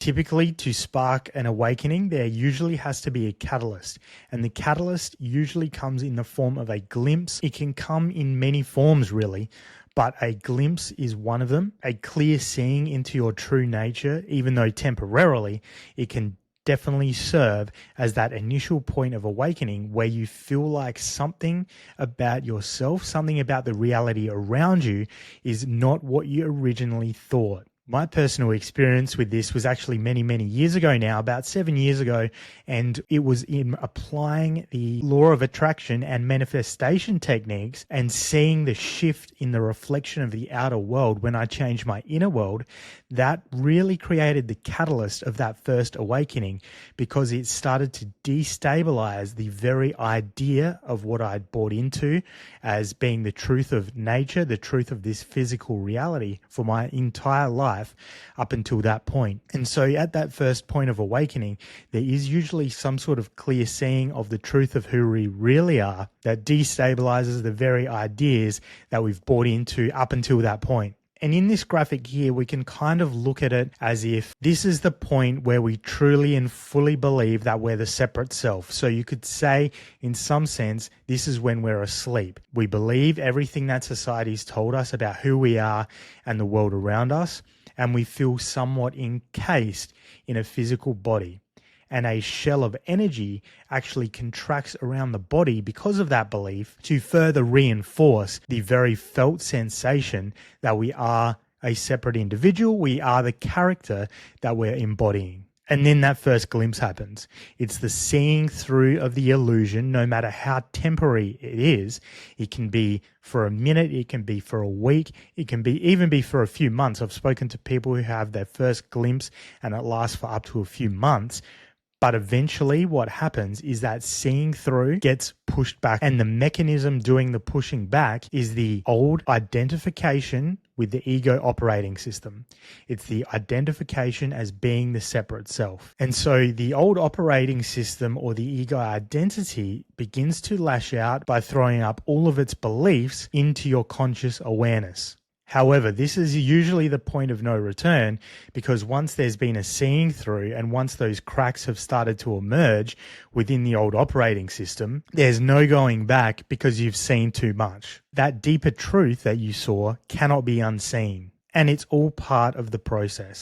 Typically, to spark an awakening, there usually has to be a catalyst, and the catalyst usually comes in the form of a glimpse. It can come in many forms, really, but a glimpse is one of them. A clear seeing into your true nature, even though temporarily, it can definitely serve as that initial point of awakening where you feel like something about yourself, something about the reality around you is not what you originally thought. My personal experience with this was actually many, many years ago now, about 7 years ago, and it was in applying the law of attraction and manifestation techniques and seeing the shift in the reflection of the outer world when I changed my inner world. That really created the catalyst of that first awakening, because it started to destabilize the very idea of what I'd bought into as being the truth of nature, the truth of this physical reality for my entire life up until that point. And so at that first point of awakening, there is usually some sort of clear seeing of the truth of who we really are that destabilizes the very ideas that we've bought into up until that point. And in this graphic here, we can kind of look at it as if this is the point where we truly and fully believe that we're the separate self. So you could say, in some sense, this is when we're asleep. We believe everything that society's told us about who we are and the world around us, and we feel somewhat encased in a physical body. And a shell of energy actually contracts around the body because of that belief to further reinforce the very felt sensation that we are a separate individual, we are the character that we're embodying. And then that first glimpse happens. It's the seeing through of the illusion, no matter how temporary it is. It can be for a minute, it can be for a week, it can be even be for a few months. I've spoken to people who have their first glimpse and it lasts for up to a few months. But eventually what happens is that seeing through gets pushed back, and the mechanism doing the pushing back is the old identification with the ego operating system. It's the identification as being the separate self. And so the old operating system or the ego identity begins to lash out by throwing up all of its beliefs into your conscious awareness. However, this is usually the point of no return, because once there's been a seeing through and once those cracks have started to emerge within the old operating system, there's no going back because you've seen too much. That deeper truth that you saw cannot be unseen, and it's all part of the process.